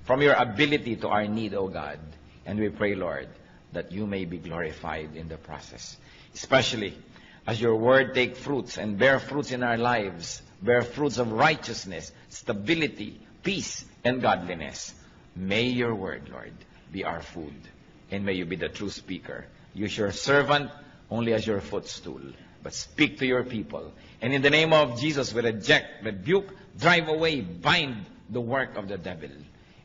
from your ability to our need, O God. And we pray, Lord, that you may be glorified in the process. Especially as your word take fruits and bear fruits in our lives, bear fruits of righteousness, stability, peace, and godliness. May your word, Lord, be our food. And may you be the true speaker. Use your servant only as your footstool, but speak to your people. And in the name of Jesus, we reject, rebuke, drive away, bind the work of the devil,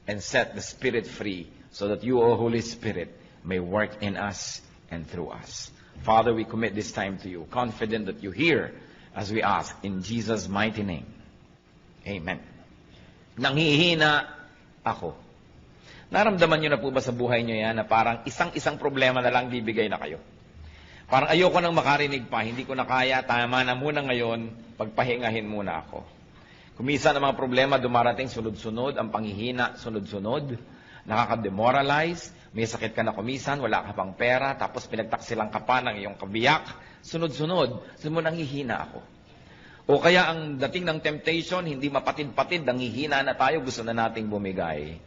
and set the Spirit free, so that you, O Holy Spirit, may work in us and through us. Father, we commit this time to you, confident that you hear as we ask in Jesus' mighty name. Amen. Nanghihina ako. Naramdaman nyo na po ba sa buhay nyo yan na parang isang problema na lang bibigay na kayo? Parang ayoko nang makarinig pa, hindi ko na kaya, tama na muna ngayon, pagpahingahin muna ako. Kumisa ng mga problema dumarating sunod-sunod, ang panghihina sunod-sunod, nakaka-demoralize, may sakit ka na kumisan, wala ka pang pera, tapos pinagtaksilang ka pa ng iyong kabiyak, sunod-sunod, mo nanghihina ako. O kaya ang dating ng temptation, hindi mapatid-patid, nanghihina na tayo, gusto na nating bumigay.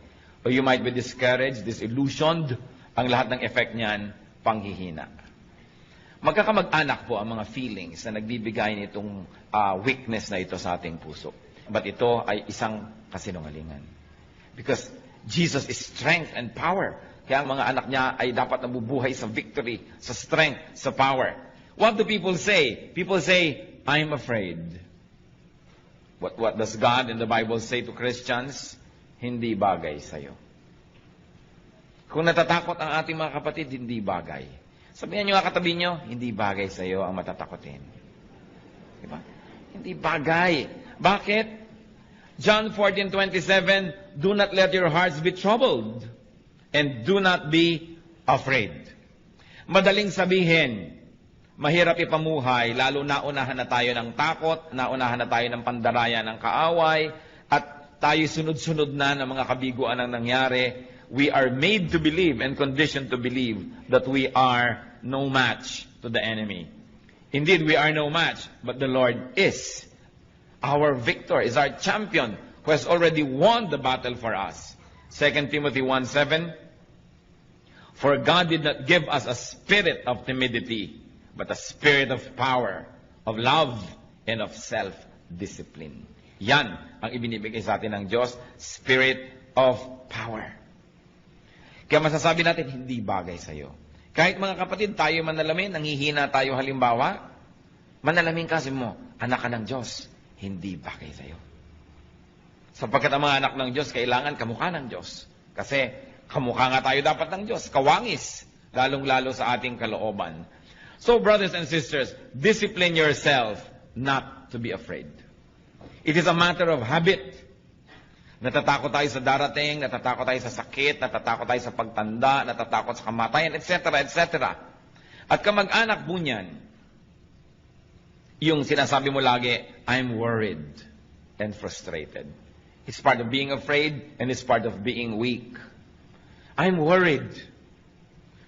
Or you might be discouraged, disillusioned, ang lahat ng effect niyan, panghihina. Magkakamag-anak po ang mga feelings na nagbibigay nitong weakness na ito sa ating puso. But ito ay isang kasinungalingan. Because Jesus is strength and power. Kaya ang mga anak niya ay dapat nabubuhay sa victory, sa strength, sa power. What do people say? People say, I'm afraid. What does God in the Bible say to Christians? Hindi bagay sa'yo. Kung natatakot ang ating mga kapatid, hindi bagay. Sabihan nyo nga katabi nyo, hindi bagay sa'yo ang matatakotin. Diba? Hindi bagay. Bakit? John 14:27, do not let your hearts be troubled and do not be afraid. Madaling sabihin, mahirap ipamuhay, lalo naunahan na tayo ng takot, naunahan na tayo ng pandaraya ng kaaway, at tayo sunod-sunod na ng mga kabiguan ang nangyari. We are made to believe and conditioned to believe that we are no match to the enemy. Indeed, we are no match, but the Lord is our victor, is our champion, who has already won the battle for us. 2 Timothy 1:7, for God did not give us a spirit of timidity, but a spirit of power, of love, and of self-discipline. Yan ang ibinibigay sa atin ng Diyos, spirit of power. Kaya masasabi natin, hindi bagay sa iyo. Kahit mga kapatid, tayo manalamin, nanghihina tayo halimbawa, manalamin kasi mo, anak ka ng Diyos, hindi bagay sa iyo. Sapagkat ang mga anak ng Diyos, kailangan kamukha ng Diyos. Kasi kamukha nga tayo dapat ng Diyos, kawangis, lalong-lalo sa ating kalooban. So brothers and sisters, discipline yourself not to be afraid. It is a matter of habit. Natatakot tayo sa darating, natatakot tayo sa sakit, natatakot tayo sa pagtanda, natatakot sa kamatayan, etc., etc. At kamag-anak po niyan, yung sinasabi mo lagi, I'm worried and frustrated. It's part of being afraid and it's part of being weak. I'm worried.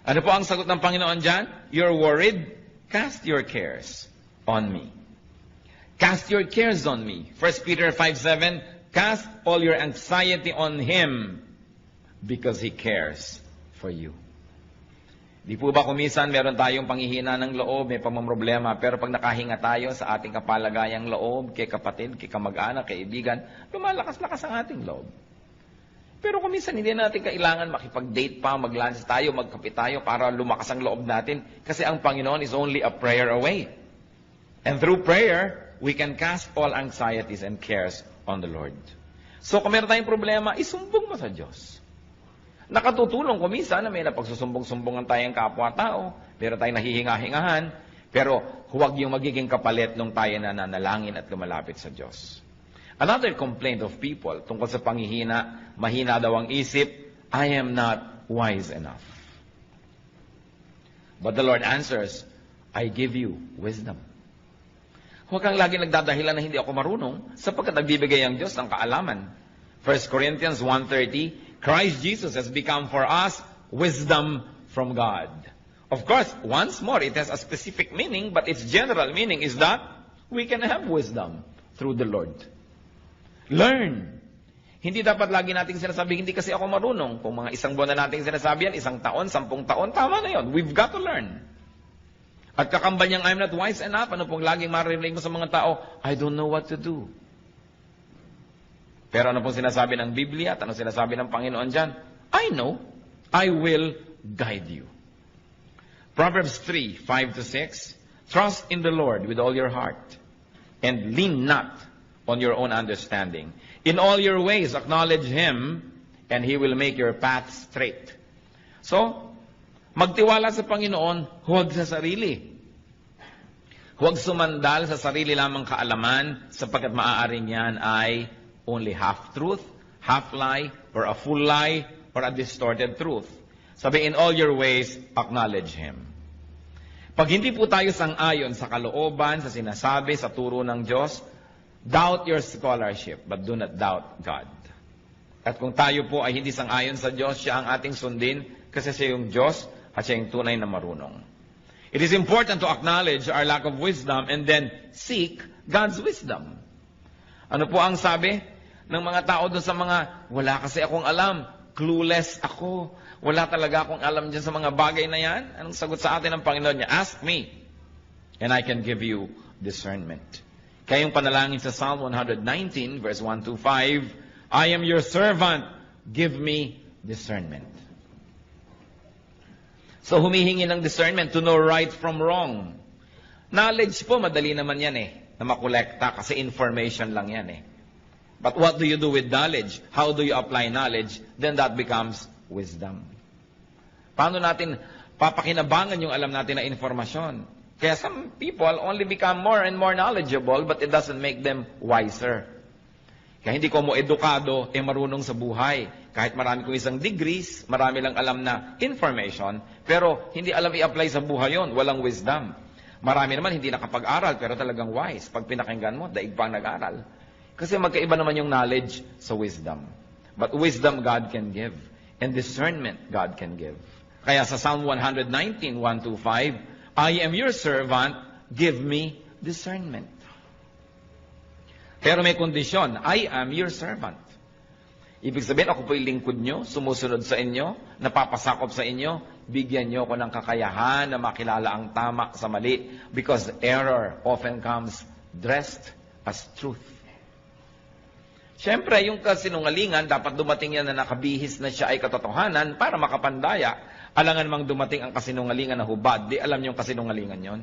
Ano po ang sagot ng Panginoon dyan? You're worried? Cast your cares on me. Cast your cares on me. 1 Peter 5:7, cast all your anxiety on Him because He cares for you. Di po ba kumisan meron tayong panghihina ng loob, may pamamroblema, pero pag nakahinga tayo sa ating kapalagayang loob, kay kapatid, kay kamag-anak, kay kaibigan, lumalakas-lakas ang ating loob. Pero kumisan hindi natin kailangan makipag-date pa, mag-lunch tayo, magkape tayo para lumakas ang loob natin. Kasi ang Panginoon is only a prayer away. And through prayer, we can cast all anxieties and cares on the Lord. So kung meron tayong problema, isumbong mo sa Diyos. Nakatutulong kuminsan na may napagsusumbong-sumbongan tayong kapwa-tao, pero tayo nahihinga-hingahan, pero huwag yung magiging kapalit nung tayo na nanalangin at lumalapit sa Diyos. Another complaint of people tungkol sa panghihina, mahina daw ang isip, I am not wise enough. But the Lord answers, I give you wisdom. Huwag kang lagi nagdadahilan na hindi ako marunong, sapagkat nagbibigay ang Diyos ng kaalaman. 1 Corinthians 1:30, Christ Jesus has become for us wisdom from God. Of course, once more, it has a specific meaning, but its general meaning is that we can have wisdom through the Lord. Learn. Hindi dapat lagi nating sinasabi, hindi kasi ako marunong. Kung mga isang buwan na nating sinasabi yan, 1 taon, 10 taon, tama na yon. We've got to learn. At kakambal niyang, I'm not wise enough. Ano pong laging maririnig mo sa mga tao? I don't know what to do. Pero ano pong sinasabi ng Biblia at ano sinasabi ng Panginoon dyan? I know. I will guide you. Proverbs 3, 5-6. Trust in the Lord with all your heart, and lean not on your own understanding. In all your ways acknowledge Him, and He will make your path straight. So, magtiwala sa Panginoon, huwag sa sarili. Huwag sumandal sa sarili lamang kaalaman, sapagkat maaaring yan ay only half-truth, half-lie, or a full lie, or a distorted truth. Sabi, in all your ways, acknowledge Him. Pag hindi po tayo sang-ayon sa kalooban, sa sinasabi, sa turo ng Diyos, doubt your scholarship, but do not doubt God. At kung tayo po ay hindi sang-ayon sa Diyos, siya ang ating sundin, kasi siya yung Diyos, at siya yung tunay na marunong. It is important to acknowledge our lack of wisdom, and then seek God's wisdom. Ano po ang sabi ng mga tao doon sa mga, wala kasi akong alam, clueless ako, wala talaga akong alam dyan sa mga bagay na yan? Anong sagot sa atin ng Panginoon niya? Ask me, and I can give you discernment. Kaya yung panalangin sa Psalm 119, verse 1-5, I am your servant, give me discernment. So humihingi ng discernment to know right from wrong. Knowledge po, madali naman yan na makolekta kasi information lang yan But what do you do with knowledge? How do you apply knowledge? Then that becomes wisdom. Paano natin papakinabangan yung alam natin na informasyon? Kaya some people only become more and more knowledgeable, but it doesn't make them wiser. Kaya hindi ko mo edukado, marunong sa buhay. Kahit marami kong isang degrees, marami lang alam na information, pero hindi alam i-apply sa buhay yon, walang wisdom. Marami naman hindi nakapag-aral, pero talagang wise. Pag pinakinggan mo, daig pang nag-aral. Kasi magkaiba naman yung knowledge sa wisdom. But wisdom God can give. And discernment God can give. Kaya sa Psalm 119, 1-5, I am your servant, give me discernment. Pero may kondisyon, I am your servant. Ibig sabihin, ako po yung lingkod nyo, sumusunod sa inyo, napapasakop sa inyo, bigyan nyo ko ng kakayahan na makilala ang tama sa mali, because error often comes dressed as truth. Siyempre, yung kasinungalingan, dapat dumating yan na nakabihis na siya ay katotohanan para makapandaya. Alangan mang dumating ang kasinungalingan na hubad, di alam yung kasinungalingan yon.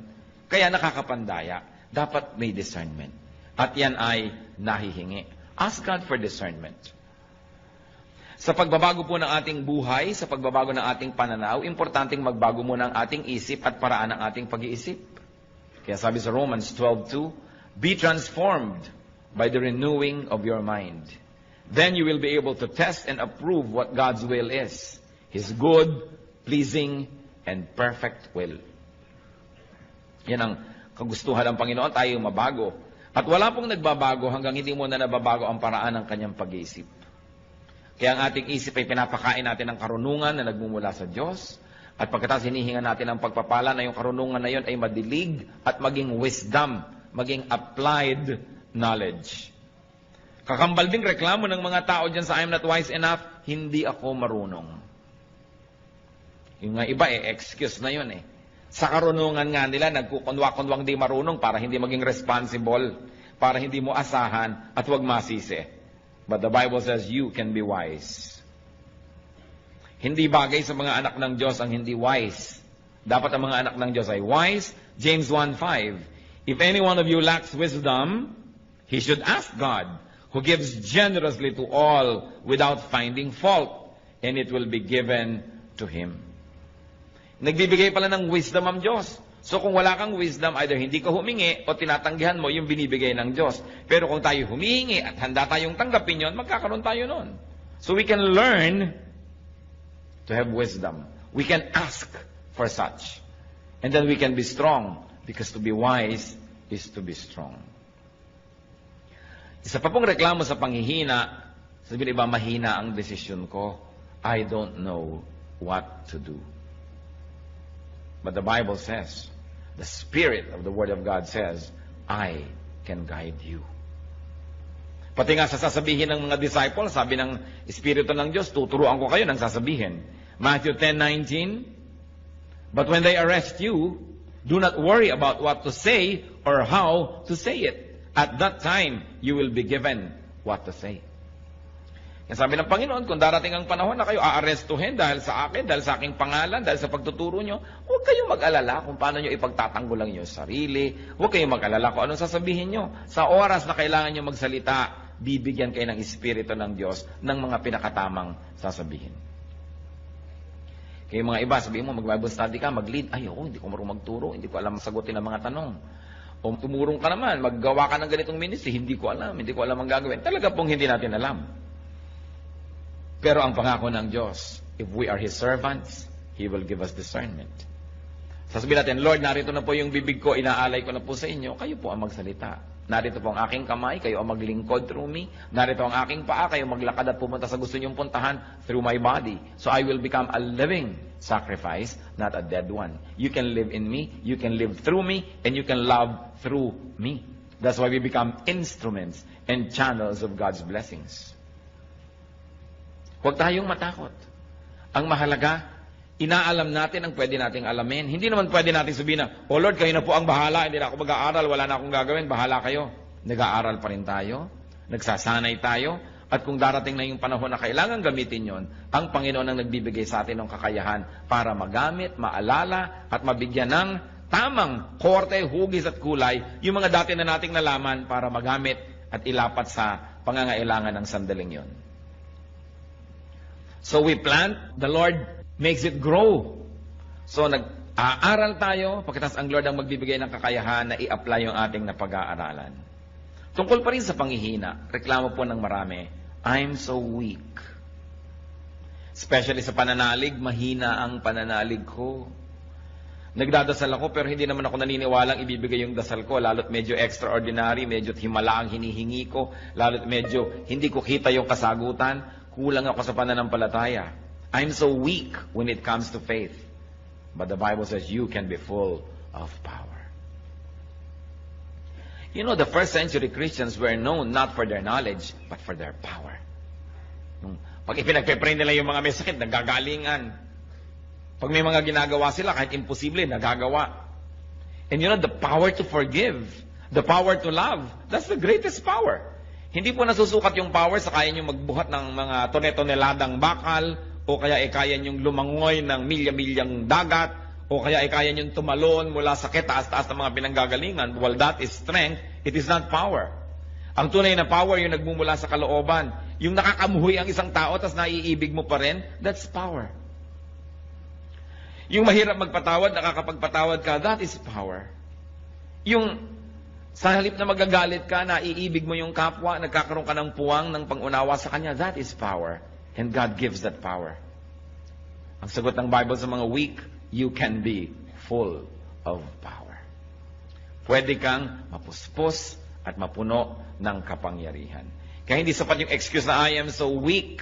Kaya nakakapandaya. Dapat may discernment. At yan ay nahihingi. Ask God for discernment. Sa pagbabago po ng ating buhay, sa pagbabago ng ating pananaw, importanteng magbago muna ang ating isip at paraan ng ating pag-iisip. Kaya sabi sa Romans 12:2, be transformed by the renewing of your mind. Then you will be able to test and approve what God's will is. His good, pleasing, and perfect will. Yan ang kagustuhan ng Panginoon, tayo mabago. At wala pong nagbabago hanggang hindi mo na nababago ang paraan ng kanyang pag-iisip. Kaya ang ating isip ay pinapakain natin ng karunungan na nagmumula sa Diyos. At pagkatapos hinihingan natin ang pagpapala na yung karunungan na yun ay madilig at maging wisdom, maging applied knowledge. Kakambal ding reklamo ng mga tao dyan sa I'm not wise enough, hindi ako marunong. Yung nga iba excuse na yun Sa karunungan nga nila, nagkukunwa-kunwang di marunong para hindi maging responsible, para hindi mo asahan at huwag masisi. But the Bible says you can be wise. Hindi bagay sa mga anak ng Diyos ang hindi wise. Dapat ang mga anak ng Diyos ay wise. James 1:5, if any one of you lacks wisdom, he should ask God, who gives generously to all without finding fault, and it will be given to him. Nagbibigay pala ng wisdom ang Diyos. So kung wala kang wisdom, either hindi ka humingi o tinatanggihan mo yung binibigay ng Diyos. Pero kung tayo humihingi at handa tayong tanggapin yon, magkakaroon tayo nun. So we can learn to have wisdom. We can ask for such. And then we can be strong, because to be wise is to be strong. Isa pa pong reklamo sa panghihina, sabihin iba, mahina ang desisyon ko. I don't know what to do. But the Bible says, the Spirit of the Word of God says, I can guide you. Pati nga sa sasabihin ng mga disciples, sabi ng Espiritu ng Diyos, tuturuan ko kayo ng sasabihin. Matthew 10:19, but when they arrest you, do not worry about what to say or how to say it. At that time, you will be given what to say. Yan sabi ng Panginoon, kung darating ang panahon na kayo aarestuhin dahil sa akin, dahil sa aking pangalan, dahil sa pagtuturo nyo, huwag kayong mag-alala kung paano nyo ipagtatanggol ang inyong sarili. Huwag kayong mag-alala kung anong sasabihin nyo. Sa oras na kailangan nyo magsalita, bibigyan kayo ng Espiritu ng Diyos ng mga pinakatamang sasabihin. Kaya mga iba, sabihin mo, mag-Bible study ka, mag-lead. Ay, hindi ko marunong magturo, hindi ko alam sagutin ang mga tanong. O tumurong ka naman, maggawa ka ng ganitong ministry, hindi ko alam ang gagawin. Talaga pong hindi natin alam. Pero ang pangako ng Diyos, if we are His servants, He will give us discernment. Sasabihin natin, Lord, narito na po yung bibig ko, inaalay ko na po sa inyo, kayo po ang magsalita. Narito po ang aking kamay, kayo ang maglingkod through me. Narito ang aking paa, kayo maglakad at pumunta sa gusto niyong puntahan through my body. So I will become a living sacrifice, not a dead one. You can live in me, you can live through me, and you can love through me. That's why we become instruments and channels of God's blessings. Huwag tayong matakot. Ang mahalaga, inaalam natin ang pwede nating alamin. Hindi naman pwede natin sabihin na, oh Lord, kayo na po ang bahala, hindi na ako mag-aaral, wala na akong gagawin, bahala kayo. Nag-aaral pa rin tayo, nagsasanay tayo, at kung darating na yung panahon na kailangan gamitin yon, ang Panginoon ang nagbibigay sa atin ng kakayahan para magamit, maalala, at mabigyan ng tamang korte, hugis at kulay, yung mga dati na nating nalaman para magamit at ilapat sa pangangailangan ng sandaling yon. So we plant, the Lord makes it grow. So nag-aaral tayo, pagkatapos ang Lord ang magbibigay ng kakayahan na i-apply yung ating napag-aaralan. Tungkol pa rin sa panghihina, reklamo po ng marami, I'm so weak. Especially sa pananalig, mahina ang pananalig ko. Nagdadasal ako pero hindi naman ako naniniwalang ibibigay yung dasal ko, lalo't medyo extraordinary, medyo himala ang hinihingi ko, lalo't medyo hindi ko kita yung kasagutan. Kulang ako sa pananampalataya. I'm so weak when it comes to faith. But the Bible says you can be full of power. You know, the first century Christians were known not for their knowledge, but for their power. Pag ipinagpe-pray nila yung mga may sakit, nagagalingan. Pag may mga ginagawa sila, kahit imposible, nagagawa. And you know, the power to forgive, the power to love, that's the greatest power. Hindi po nasusukat yung power sa kaya nyo magbuhat ng mga tone-toneladang bakal, o kaya kaya nyo lumangoy ng milya-milyang dagat, o kaya kaya nyo tumalon mula sa taas-taas ng mga pinanggagalingan. Well, that is strength, it is not power. Ang tunay na power, yung nagmumula sa kalooban. Yung nakakamuhi ang isang tao, tas naiibig mo pa rin, that's power. Yung mahirap magpatawad, nakakapagpatawad ka, that is power. Yung sa halip na magagalit ka, naiibig mo yung kapwa, nagkakaroon ka ng puwang ng pangunawa sa kanya, that is power. And God gives that power. Ang sagot ng Bible sa mga weak, you can be full of power. Pwede kang mapuspos at mapuno ng kapangyarihan. Kaya hindi sapat yung excuse na I am so weak,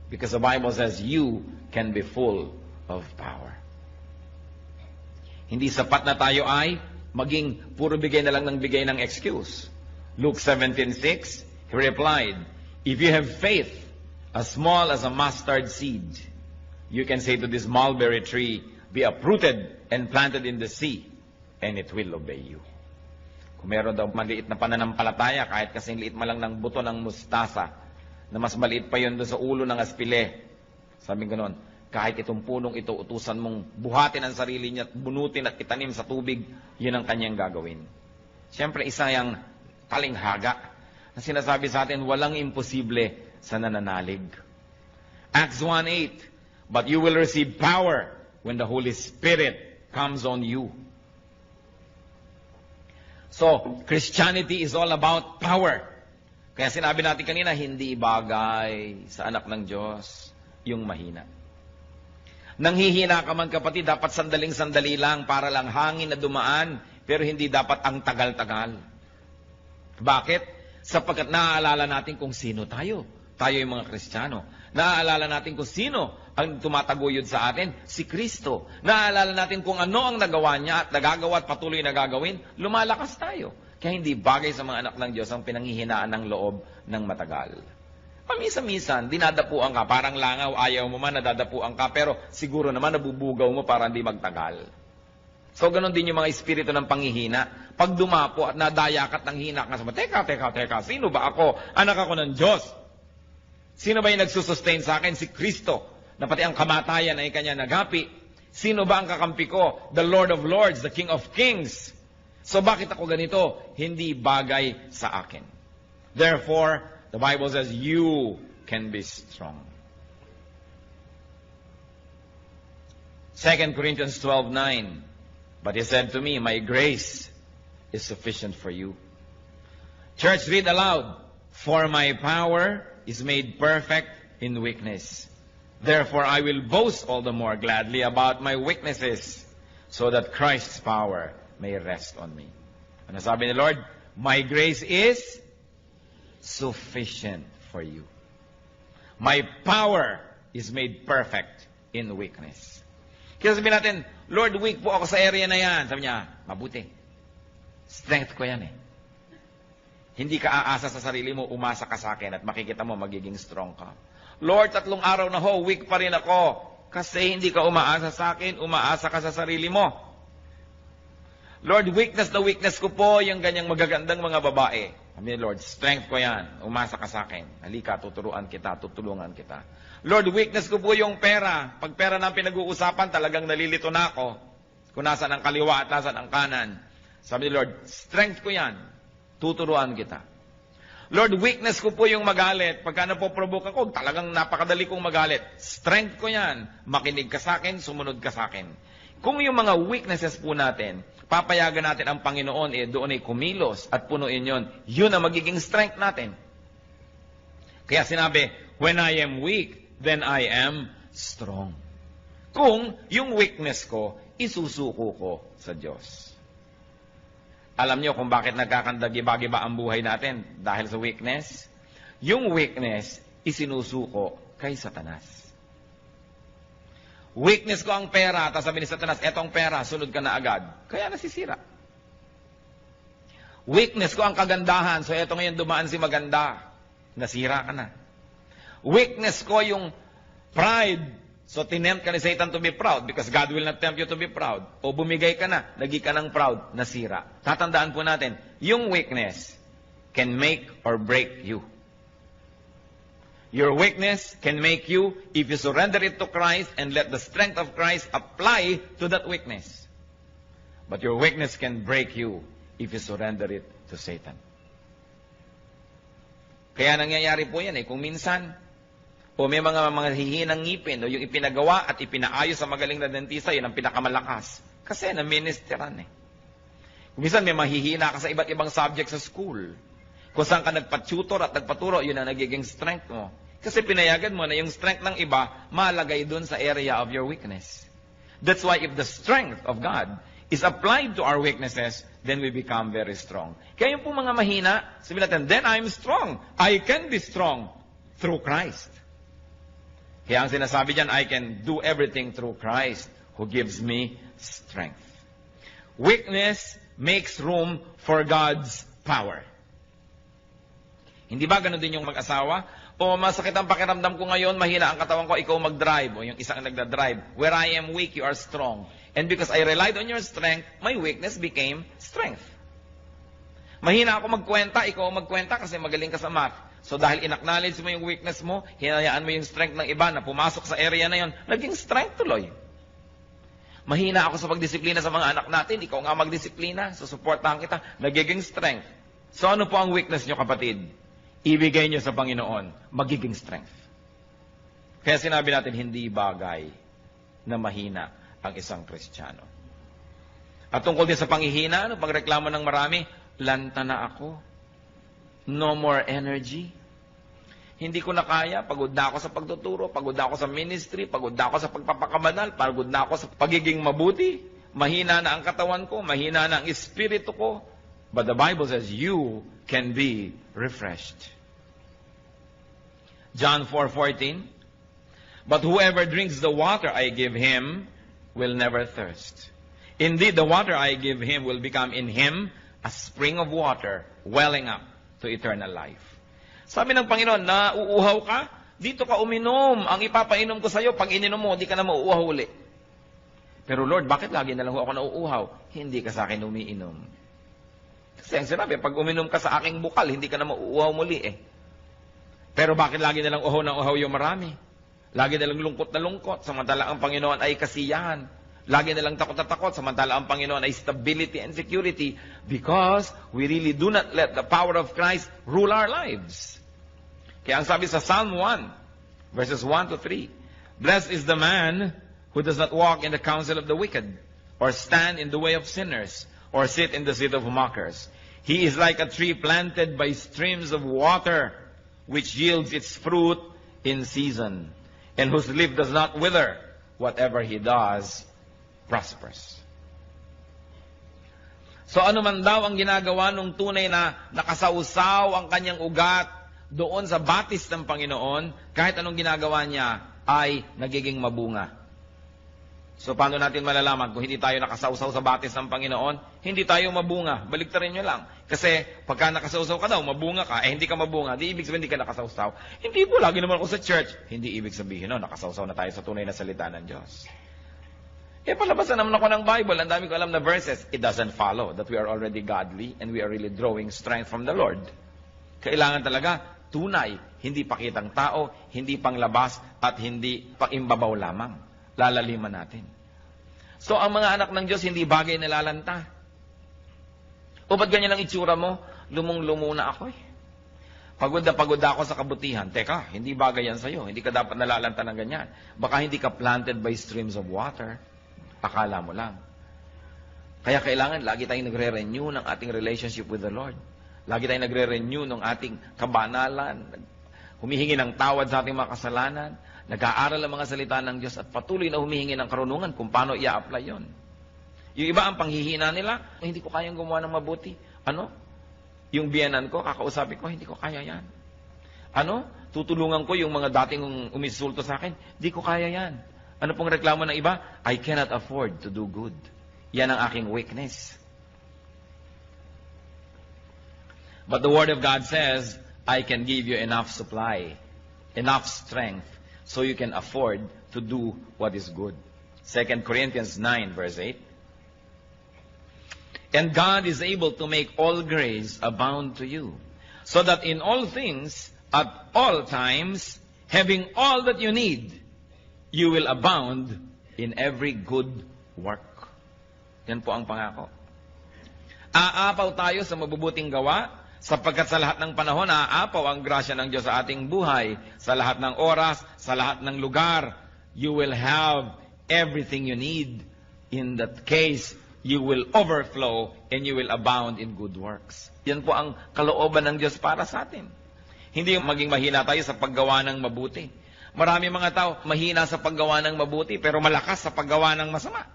because the Bible says you can be full of power. Hindi sapat na tayo ay maging puro bigay na lang ng bigay ng excuse. Luke 17:6, He replied, if you have faith as small as a mustard seed, you can say to this mulberry tree, be uprooted and planted in the sea, and it will obey you. Kung meron daw maliit na pananampalataya, kahit kasing liit man lang ng buto ng mustasa, na mas maliit pa yun doon sa ulo ng aspile, sabi ganoon, kahit itong punong ito, utusan mong buhatin ang sarili niya at bunutin at itanim sa tubig, yun ang kanyang gagawin. Siyempre, isa yung talinghaga na sinasabi sa atin, walang imposible sa nananalig. Acts 1:8, but you will receive power when the Holy Spirit comes on you. So, Christianity is all about power. Kaya sinabi natin kanina, hindi bagay sa anak ng Diyos yung mahina. Nanghihina ka man kapatid, dapat sandaling-sandali lang para lang hangin na dumaan, pero hindi dapat ang tagal-tagal. Bakit? Sapagkat naaalala natin kung sino tayo. Tayo yung mga Kristiyano. Naaalala natin kung sino ang tumataguyod sa atin, si Kristo. Naaalala natin kung ano ang nagawa niya at nagagawa at patuloy na gagawin, lumalakas tayo. Kaya hindi bagay sa mga anak ng Diyos ang pinanghihinaan ng loob ng matagal. Paminsan-minsan, dinadapuan ka, parang langaw, ayaw mo man, nadadapuan ka, pero siguro naman nabubugaw mo para hindi magtagal. So, ganun din yung mga espiritu ng panghihina. Pag dumapo at nadayakat ng hina ka, sabi, teka, sino ba ako? Anak ako ng Diyos. Sino ba yung nagsusustain sa akin? Si Kristo, na pati ang kamatayan ay kanya naghapi. Sino ba ang kakampi ko? The Lord of Lords, the King of Kings. So bakit ako ganito? Hindi bagay sa akin. Therefore, the Bible says, you can be strong. 2 Corinthians 12:9. But he said to me, my grace is sufficient for you. Church, read aloud. For my power is made perfect in weakness. Therefore, I will boast all the more gladly about my weaknesses, so that Christ's power may rest on me. Ano sabi ni Lord? My grace is sufficient for you. My power is made perfect in weakness. Kaya sabihin natin, Lord, weak po ako sa area na yan. Sabi niya, mabuti. Strength ko yan eh. Hindi ka aasa sa sarili mo, umasa ka sa akin at makikita mo magiging strong ka. Lord, 3 araw na ho, weak pa rin ako. Kasi hindi ka umaasa sa akin, umaasa ka sa sarili mo. Lord, weakness na weakness ko po yung ganyang magagandang mga babae. Sabi ni Lord, strength ko yan. Umasa ka sa akin. Halika, tuturuan kita, tutulungan kita. Lord, weakness ko po yung pera. Pag pera na pinag-uusapan, talagang nalilito na ako. Kung nasan ang kaliwa at nasan ang kanan. Sabi ni Lord, strength ko yan. Tuturuan kita. Lord, weakness ko po yung magalit. Pagka napoprovoke ako, talagang napakadali kong magalit. Strength ko yan. Makinig ka sa akin, sumunod ka sa akin. Kung yung mga weaknesses po natin, papayagan natin ang Panginoon, doon ay kumilos at punuin yon. Yun ang magiging strength natin. Kaya sinabi, when I am weak, then I am strong. Kung yung weakness ko, isusuko ko sa Diyos. Alam niyo kung bakit nagkakandagi-bagi ba ang buhay natin? Dahil sa weakness? Yung weakness, isinusuko kay Satanas. Weakness ko ang pera, tapos sabi ni Satanas, etong pera, sunod ka na agad. Kaya nasisira. Weakness ko ang kagandahan, so eto ngayon dumaan si maganda. Nasira ka na. Weakness ko yung pride, so tinempt ka ni Satan to be proud because God will not tempt you to be proud. O bumigay ka na, naging ka ng proud, nasira. Tatandaan po natin, yung weakness can make or break you. Your weakness can make you, if you surrender it to Christ and let the strength of Christ apply to that weakness. But your weakness can break you if you surrender it to Satan. Kaya nangyayari po yan kung minsan, o may mga hihinang ngipin, o yung ipinagawa at ipinaayos sa magaling na dentista, yun ang pinakamalakas. Kasi na-ministeran Kung minsan may mahihina ka sa iba't ibang subject sa school. Kung saan ka nagpa-tutor at nagpaturo, yun ang nagiging strength mo. Kasi pinayagan mo na yung strength ng iba, malagay dun sa area of your weakness. That's why if the strength of God is applied to our weaknesses, then we become very strong. Kaya yung po mga mahina, sabihin natin, then I'm strong. I can be strong through Christ. Kaya ang sinasabi dyan, I can do everything through Christ who gives me strength. Weakness makes room for God's power. Hindi ba ganun din yung mag-asawa? O masakit ang pakiramdam ko ngayon, mahina ang katawan ko, ikaw mag-drive. O yung isang nagda-drive. Where I am weak, you are strong. And because I relied on your strength, my weakness became strength. Mahina ako magkwenta, ikaw magkwenta kasi magaling ka sa math. So dahil in-acknowledge mo yung weakness mo, hinayaan mo yung strength ng iba na pumasok sa area na yon, naging strength tuloy. Mahina ako sa pagdisiplina sa mga anak natin, ikaw nga magdisiplina, susuportahan kita, nagiging strength. So ano po ang weakness nyo, kapatid? Ibigay nyo sa Panginoon, magiging strength. Kaya sinabi natin, hindi bagay na mahina ang isang Kristiyano. At tungkol din sa panghihina, pagreklamo ng marami, lanta na ako. No more energy. Hindi ko na kaya, pagod na ako sa pagtuturo, pagod na ako sa ministry, pagod na ako sa pagpapakabanal, pagod na ako sa pagiging mabuti. Mahina na ang katawan ko, mahina na ang espiritu ko. But the Bible says, you can be refreshed. John 4:14. But whoever drinks the water I give him will never thirst. Indeed, the water I give him will become in him a spring of water welling up to eternal life. Sabi ng Panginoon, nauuhaw ka? Dito ka uminom. Ang ipapainom ko sa'yo, pag ininom mo, di ka na mauuhaw uli. Pero Lord, bakit lagi na lang ako nauuhaw? Hindi ka sa akin umiinom. Kasi ang sinabi, pag uminom ka sa aking bukal, hindi ka na mauuhaw muli eh. Pero bakit lagi na lang uhaw ng uhaw yung marami? Lagi na lang lungkot na lungkot, samantala ang Panginoon ay kasiyahan. Lagi na lang takot na takot, samantala ang Panginoon ay stability and security, because we really do not let the power of Christ rule our lives. Kaya ang sabi sa Psalm 1, verses 1 to 3, Blessed is the man who does not walk in the counsel of the wicked, or stand in the way of sinners, or sit in the seat of mockers. He is like a tree planted by streams of water, which yields its fruit in season, and whose leaf does not wither. Whatever he does prospers. So ano man daw ang ginagawa nung tunay na nakasausaw ang kanyang ugat doon sa batis ng Panginoon, kahit anong ginagawa niya ay nagiging mabunga. So paano natin malalaman kung hindi tayo nakasausaw sa batis ng Panginoon? Hindi tayo mabunga. Baliktarin nyo lang. Kasi pagka nakasausaw ka daw, mabunga ka, hindi ka mabunga, di ibig sabihin hindi ka nakasausaw. Hindi po, lagi naman ako sa church. Hindi ibig sabihin, no, nakasausaw na tayo sa tunay na salita ng Diyos. Palabas na naman ako ng Bible, ang dami ko alam na verses. It doesn't follow that we are already godly and we are really drawing strength from the Lord. Kailangan talaga tunay, hindi pakitang tao, hindi panglabas, at hindi paimbabaw lamang. Lalaliman natin. So, ang mga anak ng Diyos, hindi bagay na lalanta. O ba't ganyan ang itsura mo? Lumong-lumo na ako eh. Pagod na pagod ako sa kabutihan. Teka, hindi bagay yan sa'yo. Hindi ka dapat nalalanta ng ganyan. Baka hindi ka planted by streams of water. Akala mo lang. Kaya kailangan lagi tayong nagre-renew ng ating relationship with the Lord. Lagi tayong nagre-renew ng ating kabanalan. Humihingi ng tawad sa ating mga kasalanan. Nag-aaral ang mga salita ng Diyos at patuloy na humihingi ng karunungan kung paano i-apply yon. Yung iba ang panghihina nila, hindi ko kayang gumawa ng mabuti. Ano? Yung biyanan ko, kakausapin ko, hindi ko kaya yan. Ano? Tutulungan ko yung mga dating umisulto sa akin, hindi ko kaya yan. Ano pong reklamo ng iba? I cannot afford to do good. Yan ang aking weakness. But the Word of God says, I can give you enough supply, enough strength, so you can afford to do what is good. 2 Corinthians 9, verse 8. And God is able to make all grace abound to you, so that in all things, at all times, having all that you need, you will abound in every good work. Yan po ang pangako. Aapaw tayo sa mabubuting gawa, sapagkat sa lahat ng panahon, aapaw ang grasya ng Diyos sa ating buhay. Sa lahat ng oras, sa lahat ng lugar, you will have everything you need. In that case, you will overflow and you will abound in good works. Yan po ang kalooban ng Diyos para sa atin. Hindi maging mahina tayo sa paggawa ng mabuti. Marami mga tao mahina sa paggawa ng mabuti pero malakas sa paggawa ng masama.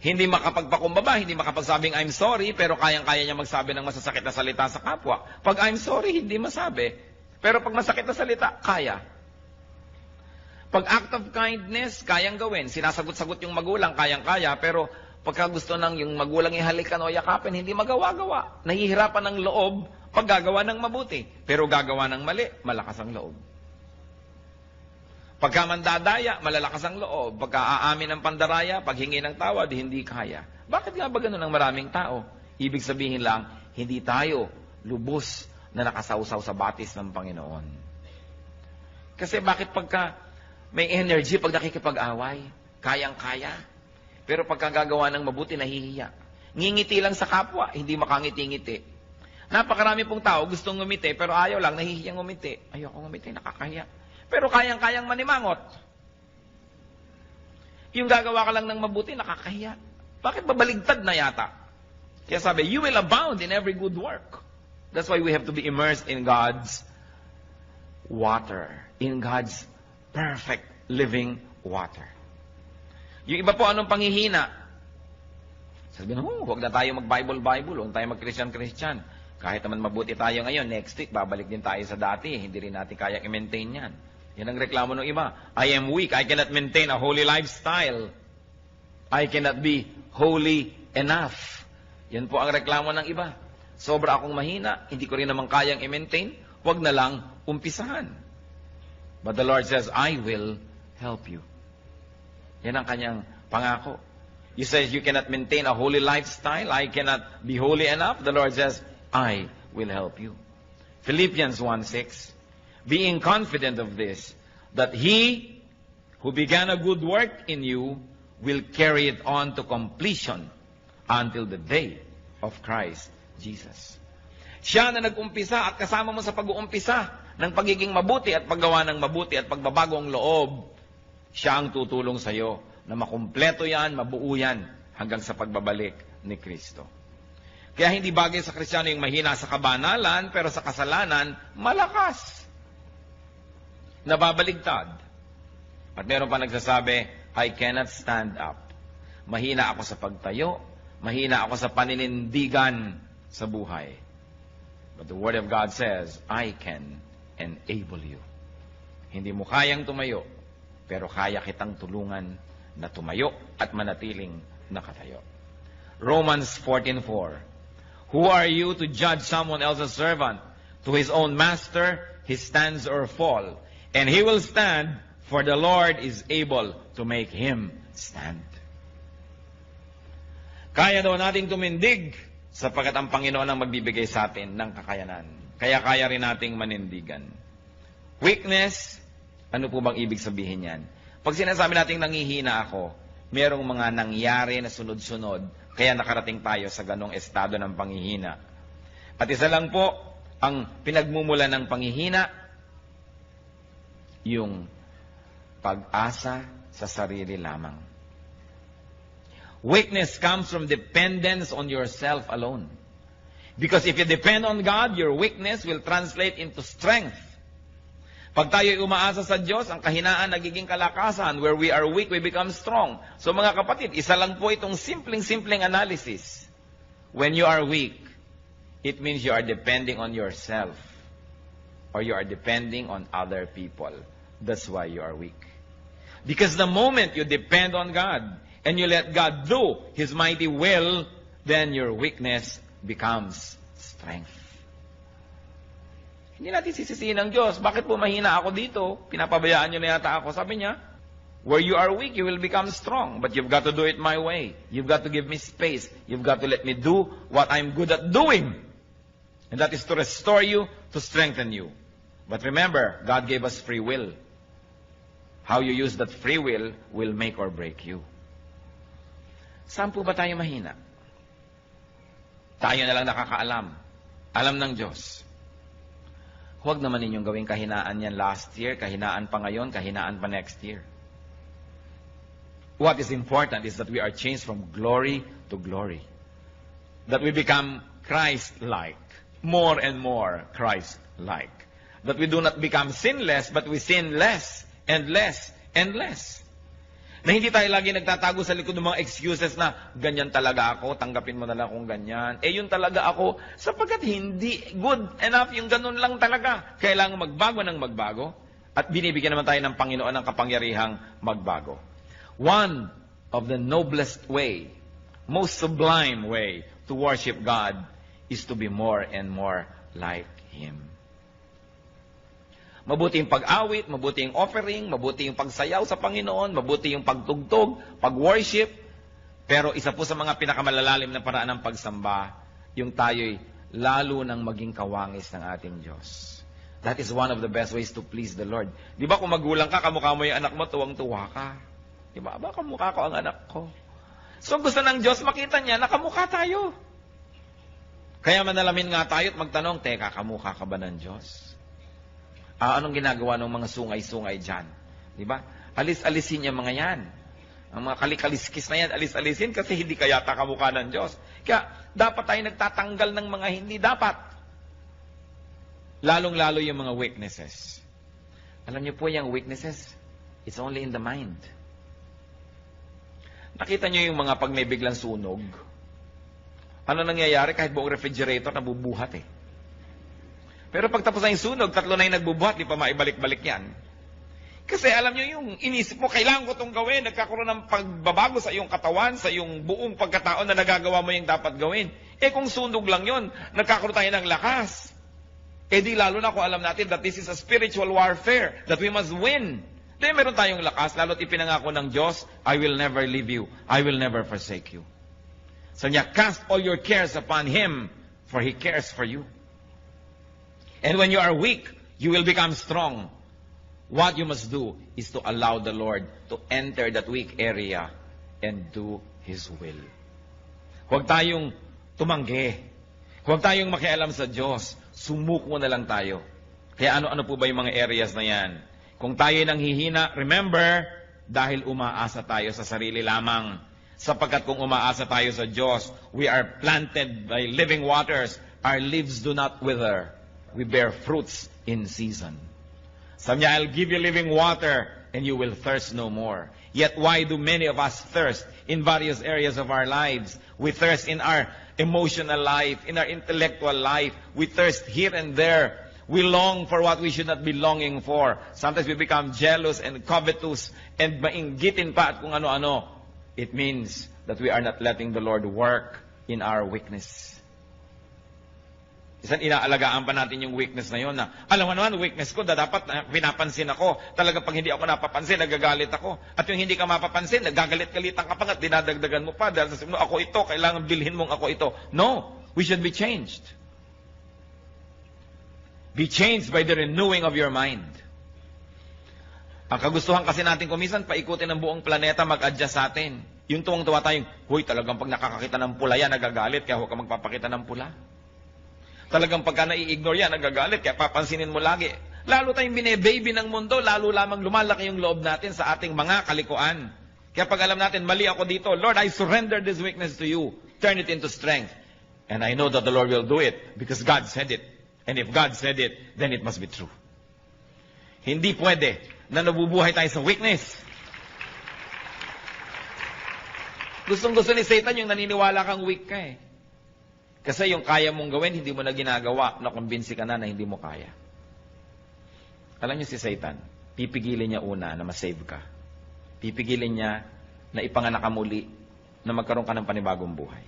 Hindi makapagpakumbaba, hindi makapagsabing I'm sorry, pero kayang-kaya niya magsabi ng masasakit na salita sa kapwa. Pag I'm sorry, hindi masabi. Pero pag masakit na salita, kaya. Pag act of kindness, kayang gawin. Sinasagot-sagot yung magulang, kayang-kaya. Pero pagka gusto ng yung magulang ihalikan o yakapin, hindi magawa-gawa. Nahihirapan ng loob pag gagawa ng mabuti. Pero gagawa ng mali, malakas ang loob. Pagka mandadaya, malalakas ang loob. Pagka aamin ng pandaraya, paghingi ng tawad, hindi kaya. Bakit nga ba ganun ang maraming tao? Ibig sabihin lang, hindi tayo lubos na nakasawsaw sa batis ng Panginoon. Kasi bakit pagka may energy, pag nakikipag-away, kayang-kaya. Pero pagka gagawa ng mabuti, nahihiya. Ngingiti lang sa kapwa, hindi makangiti-ngiti. Napakarami pong tao gustong ngumiti, pero ayaw lang, nahihiyang ngumiti. Ayoko ngumiti, nakakahiya. Pero kayang-kayang manimangot. Yung gagawa ka lang ng mabuti, nakakahiya. Bakit babaligtad na yata? Kaya sabi, you will abound in every good work. That's why we have to be immersed in God's water. In God's perfect living water. Yung iba po, anong panghihina? Sabi na, huwag na tayo mag-Bible, huwag tayo mag-Christian. Kahit naman mabuti tayo ngayon, next week, babalik din tayo sa dati. Hindi rin natin kaya i-maintain yan. Yan ang reklamo ng iba. I am weak. I cannot maintain a holy lifestyle. I cannot be holy enough. Yan po ang reklamo ng iba. Sobra akong mahina, hindi ko rin naman kayang i-maintain, huwag na lang umpisahan. But the Lord says, I will help you. Yan ang kanyang pangako. You say you cannot maintain a holy lifestyle, I cannot be holy enough. The Lord says, I will help you. Philippians 1:6, being confident of this, that He who began a good work in you will carry it on to completion until the day of Christ Jesus. Siya na nag-umpisa at kasama mo sa pag-uumpisa ng pagiging mabuti at paggawa ng mabuti at pagbabagong loob, siya ang tutulong sa iyo na makumpleto yan, mabuo yan hanggang sa pagbabalik ni Kristo. Kaya hindi bagay sa Kristiyano yung mahina sa kabanalan, pero sa kasalanan, malakas. Nababaligtad. At meron pa nagsasabi, I cannot stand up. Mahina ako sa pagtayo, mahina ako sa paninindigan sa buhay. But the Word of God says, I can enable you. Hindi mo kayang tumayo, pero kaya kitang tulungan na tumayo at manatiling nakatayo. Romans 14:4, who are you to judge someone else's servant? To his own master he stands or fall, and he will stand, for the Lord is able to make him stand. Kaya daw nating tumindig sapagkat ang Panginoon ang magbibigay sa atin ng kakayanan. Kaya kaya rin nating manindigan. Weakness, ano po bang ibig sabihin yan? Pag sinasabi nating nangihina ako, merong mga nangyari na sunod-sunod, kaya nakarating tayo sa ganong estado ng panghihina. At isa lang po, ang pinagmumula ng panghihina, yung pag-asa sa sarili lamang. Weakness comes from dependence on yourself alone. Because if you depend on God, your weakness will translate into strength. Pag tayo'y umaasa sa Diyos, ang kahinaan nagiging kalakasan. Where we are weak, we become strong. So mga kapatid, isa lang po itong simpleng analysis. When you are weak, it means you are depending on yourself. Or you are depending on other people. That's why you are weak. Because the moment you depend on God, and you let God do His mighty will, then your weakness becomes strength. Hindi natin sisisihin ng Diyos. Bakit po mahina ako dito? Pinapabayaan niyo na yata ako. Sabi niya, where you are weak, you will become strong. But you've got to do it my way. You've got to give me space. You've got to let me do what I'm good at doing. And that is to restore you, to strengthen you. But remember, God gave us free will. How you use that free will make or break you. Saan po ba tayo mahina? Tayo na lang nakakaalam. Alam ng Diyos. Huwag naman ninyong gawing kahinaan yan last year, kahinaan pa ngayon, kahinaan pa next year. What is important is that we are changed from glory to glory. That we become Christ-like. More and more Christ-like. That we do not become sinless, but we sin less and less and less. Na hindi tayo lagi nagtatago sa likod ng mga excuses na, ganyan talaga ako, tanggapin mo na lang kung ganyan. Yun talaga ako, sapagkat hindi good enough, yung ganun lang talaga. Kailangan magbago ng magbago. At binibigyan naman tayo ng Panginoon ng kapangyarihang magbago. One of the noblest way, most sublime way to worship God is to be more and more like Him. Mabuti yung pag-awit, mabuti yung offering, mabuti yung pagsayaw sa Panginoon, mabuti yung pagtugtog, pag-worship. Pero isa po sa mga pinakamalalalim na paraan ng pagsamba, yung tayo'y lalo nang maging kawangis ng ating Diyos. That is one of the best ways to please the Lord. Di ba kung magulang ka, kamukha mo yung anak mo, tuwang-tuwa ka. Di ba? Kamukha ko ang anak ko. So gusto ng Diyos, makita niya na kamukha tayo. Kaya manalamin nga tayo at magtanong, teka, kamukha ka ba ng Diyos? Anong ginagawa ng mga sungay-sungay dyan? Diba? Alis-alisin yung mga yan. Ang mga kalikaliskis na yan, alis-alisin kasi hindi kaya kamukha ng Diyos. Kaya dapat tayo nagtatanggal ng mga hindi dapat. Lalong-lalo yung mga weaknesses. Alam niyo po yung weaknesses, it's only in the mind. Nakita niyo yung mga pag may biglang sunog? Ano nangyayari kahit buong refrigerator nabubuhat eh. Pero pag tapos na yung sunog, 3 na yung nagbubuhat, di pa maibalik-balik yan. Kasi Kasi alam nyo, yung inisip mo, kailangan ko itong gawin, nagkakaroon ng pagbabago sa iyong katawan, sa iyong buong pagkatao na nagagawa mo yung dapat gawin. Kung sunog lang yon, nagkakaroon tayo ng lakas. Di lalo na kung alam natin that this is a spiritual warfare, that we must win. Meron tayong lakas, lalo't ipinangako ng Diyos, I will never leave you, I will never forsake you. So niya, cast all your cares upon Him, for He cares for you. And when you are weak, you will become strong. What you must do is to allow the Lord to enter that weak area and do His will. Huwag tayong tumanggi. Huwag tayong makialam sa Diyos. Sumuko na lang tayo. Kaya ano-ano po ba yung mga areas na yan? Kung tayo nang hihina, remember, dahil umaasa tayo sa sarili lamang. Sapagkat kung umaasa tayo sa Diyos, we are planted by living waters. Our leaves do not wither. We bear fruits in season. Sabi niya, I'll give you living water and you will thirst no more. Yet why do many of us thirst in various areas of our lives? We thirst in our emotional life, in our intellectual life. We thirst here and there. We long for what we should not be longing for. Sometimes we become jealous and covetous and mainggitin pa at kung ano-ano. It means that we are not letting the Lord work in our weakness. Isang inaalagaan pa natin yung weakness na yun na, alam mo naman, weakness ko, dapat pinapansin ako. Talaga pag hindi ako napapansin, nagagalit ako. At yung hindi ka mapapansin, nagagalit-galitan ka pa at dinadagdagan mo pa. Dahil sasabihin mo, ako ito, kailangan bilhin mong ako ito. No, we should be changed. Be changed by the renewing of your mind. Ang kagustuhan kasi natin kumisan, paikutin ang buong planeta, mag-adjust sa atin. Yung tuwang-tuwa tayong, huy, talagang pag nakakakita ng pula yan, nagagalit, kaya huwag ka magpapakita ng pula. Talagang pagka nai-ignore yan, nagagalit, kaya papansinin mo lagi. Lalo tayong bine-baby ng mundo, lalo lamang lumalaki yung loob natin sa ating mga kalikuan. Kaya pag alam natin, mali ako dito, Lord, I surrender this weakness to you. Turn it into strength. And I know that the Lord will do it because God said it. And if God said it, then it must be true. Hindi pwede na nabubuhay tayo sa weakness. Gustong-gusto ni Satan yung naniniwala kang weak ka eh. Kasi yung kaya mong gawin, hindi mo na ginagawa, nakumbinsi ka na hindi mo kaya. Alam niyo si Satan, pipigilin niya una na masave ka. Pipigilin niya na ipanganak ka muli, na magkaroon ka ng panibagong buhay.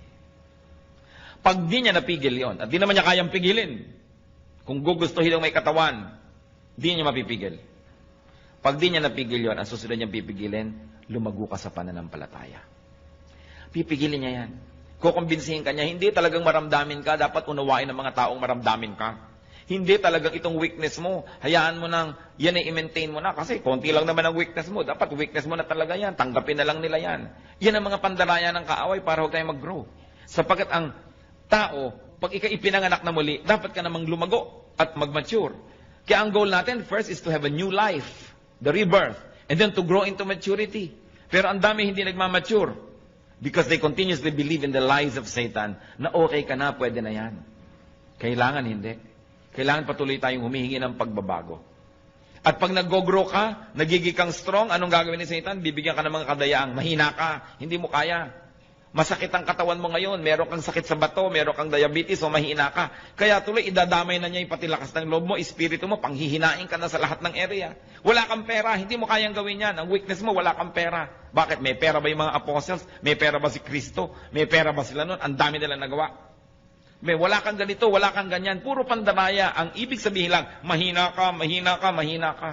Pag di niya napigil yon, at di naman niya kayang pigilin, kung gugustuhin ng may katawan, di niya mapipigil. Pag di niya napigil yon, ang susunod niyang pipigilin, lumago ka sa pananampalataya. Pipigilin niya yan. Kukumbinsihin ka niya, hindi talagang maramdamin ka, dapat unawain ng mga taong maramdamin ka. Hindi talagang itong weakness mo, hayaan mo nang, yan ay i-maintain mo na, kasi konti lang naman ang weakness mo, dapat weakness mo na talaga yan, tanggapin na lang nila yan. Yan ang mga pandaraya ng kaaway para huwag tayong mag-grow. Sapagkat ang tao, pag ipinanganak na muli, dapat ka namang lumago at mag-mature. Kaya ang goal natin, first is to have a new life, the rebirth, and then to grow into maturity. Pero ang dami hindi nagmamature. Because they continuously believe in the lies of Satan na okay ka na, pwede na yan. Kailangan hindi. Kailangan patuloy tayong humihingi ng pagbabago. At pag nag-grow ka, nagiging kang strong, anong gagawin ni Satan? Bibigyan ka ng mga kadayaang, mahina ka, hindi mo kaya. Masakit ang katawan mo ngayon, meron kang sakit sa bato, meron kang diabetes o mahina ka. Kaya tuloy, idadamay na niya yung pati lakas ng loob mo, espiritu mo, panghihinain ka na sa lahat ng area. Wala kang pera, hindi mo kayang gawin yan. Ang weakness mo, wala kang pera. Bakit? May pera ba yung mga apostles? May pera ba si Kristo? May pera ba sila nun? Ang dami nilang nagawa. Wala kang ganito, wala kang ganyan. Puro pandamaya. Ang ibig sabihin lang, mahina ka, mahina ka, mahina ka.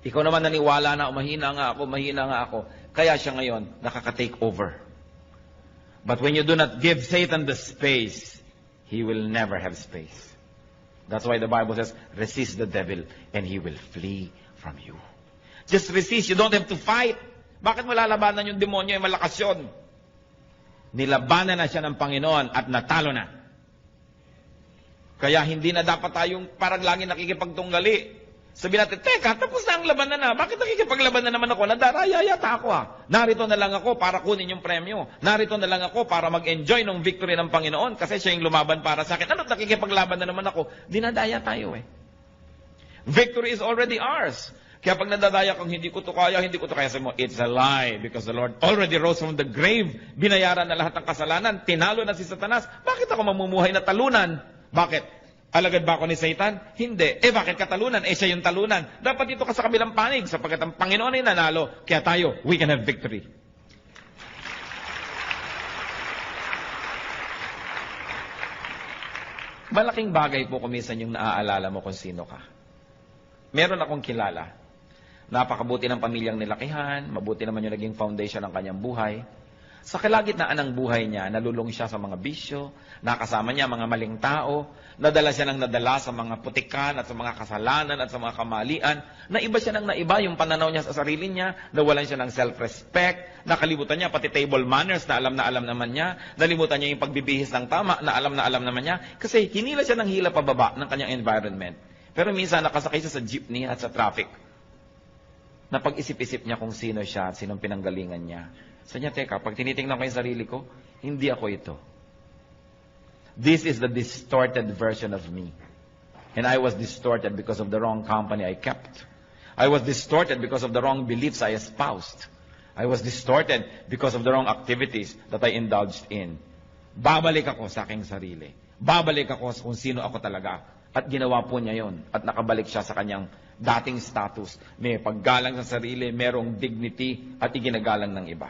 Ikaw naman naniwala na, mahina nga ako. Kaya siya ngayon, nakaka-take over. But when you do not give Satan the space, he will never have space. That's why the Bible says, resist the devil and he will flee from you. Just resist. You don't have to fight. Bakit mo lalabanan yung demonyo? Malakas yun. Nilabanan na siya ng Panginoon at natalo na. Kaya hindi na dapat tayong parang lagi nakikipagtunggali. Sabihin natin, teka, tapos na ang labanan na. Bakit nakikipaglaban na naman ako? Nadaraya yata ako Narito na lang ako para kunin yung premyo. Narito na lang ako para mag-enjoy ng victory ng Panginoon kasi siya yung lumaban para sa akin. Ano't nakikipaglaban na naman ako? Dinadaya tayo Victory is already ours. Kaya pag nadadaya kang hindi ko to kaya, sabi mo, it's a lie because the Lord already rose from the grave. Binayaran na lahat ng kasalanan. Tinalo na si Satanas. Bakit ako mamumuhay na talunan? Bakit? Alagad ba ako ni Satan? Hindi. Bakit ka talunan? Siya yung talunan. Dapat dito ka sa kabilang panig sapagkat ang Panginoon ay nanalo. Kaya tayo, we can have victory. Malaking bagay po kumisan yung naaalala mo kung sino ka. Meron akong kilala. Napakabuti ng pamilyang nilakihan, mabuti naman yung naging foundation ng kanyang buhay. Sa kalagitnaan ng buhay niya, nalulong siya sa mga bisyo, nakasama niya mga maling tao, nadala siya ng nadala sa mga putikan at sa mga kasalanan at sa mga kamalian, naiba siya ng naiba yung pananaw niya sa sarili niya, nawalan siya ng self-respect, nakalimutan niya pati table manners na alam naman niya, nalimutan niya yung pagbibihis ng tama na alam naman niya, kasi hinila siya ng hila pababa ng kanyang environment. Pero minsan nakasakay siya sa jeepney at sa traffic. Napag-isip-isip niya kung sino siya at sinong pinanggalingan niya. Sabi niya, teka, pag tinitingnan ko yung sarili ko, hindi ako ito. This is the distorted version of me. And I was distorted because of the wrong company I kept. I was distorted because of the wrong beliefs I espoused. I was distorted because of the wrong activities that I indulged in. Babalik ako sa aking sarili. Babalik ako kung sino ako talaga. At ginawa po niya yon. At nakabalik siya sa kanyang dating status. May paggalang sa sarili, merong dignity, at iginagalang ng iba.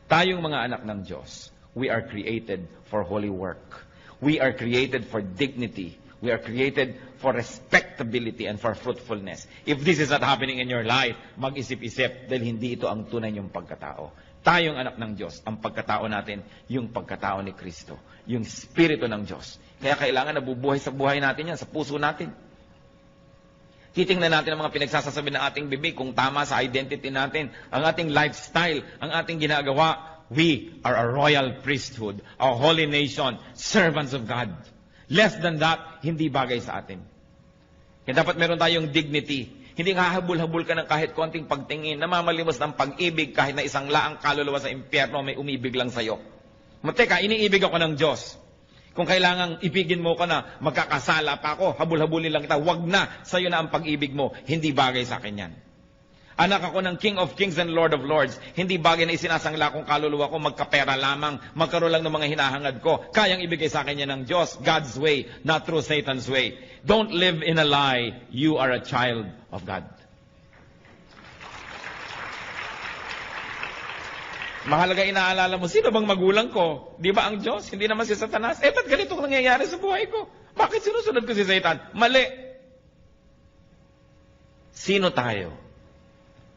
Tayong mga anak ng Diyos, we are created for holy work. We are created for dignity. We are created for respectability and for fruitfulness. If this is not happening in your life, mag-isip-isip dahil hindi ito ang tunay niyong pagkatao. Tayong anak ng Diyos, ang pagkatao natin, yung pagkatao ni Kristo. Yung Espiritu ng Diyos. Kaya kailangan nabubuhay sa buhay natin yan, sa puso natin. Titingnan natin ang mga pinagsasasabi ng ating bibig kung tama sa identity natin, ang ating lifestyle, ang ating ginagawa. We are a royal priesthood, a holy nation, servants of God. Less than that, hindi bagay sa atin. Kaya dapat meron tayong dignity. Hindi hahabol-habol ka ng kahit konting pagtingin, namamalimos ng pag-ibig kahit na isang laang kaluluwa sa impyerno may umibig lang sa'yo. Teka, iniibig ako ng Diyos. Kung kailangang ibigin mo ka na, magkakasala pa ako, habul-habulin lang kita, wag na, sa'yo na ang pag-ibig mo. Hindi bagay sa akin yan. Anak ako ng King of Kings and Lord of Lords. Hindi bagay na isinasangla kong kaluluwa ko, magkapera lamang, magkaroon lang ng mga hinahangad ko. Kayang ibigay sa akin yan ng Diyos, God's way, not through Satan's way. Don't live in a lie. You are a child of God. Mahalaga inaalala mo, sino bang magulang ko? Di ba ang Diyos? Hindi naman si Satanas. Ba't ganito nangyayari sa buhay ko? Bakit sinusunod ko si Satan? Mali. Sino tayo?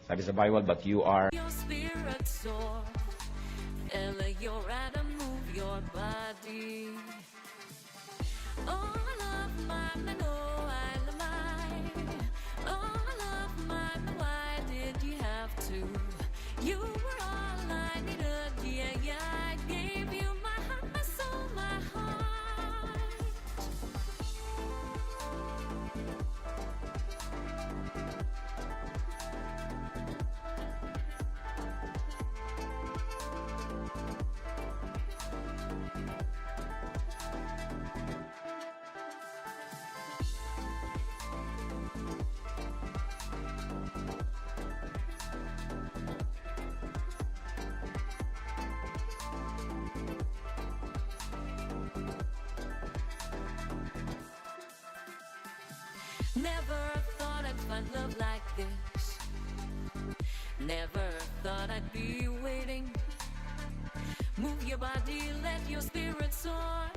Sabi sa Bible, but you are Your spirit soar, elevate your atom, move your body. All of mine, I know I lie. All of mine, why did you have to? You were all I needed, yeah, I gave you my heart, my soul, my heart. Never thought I'd find love like this. Never thought I'd be waiting. Move your body, let your spirit soar.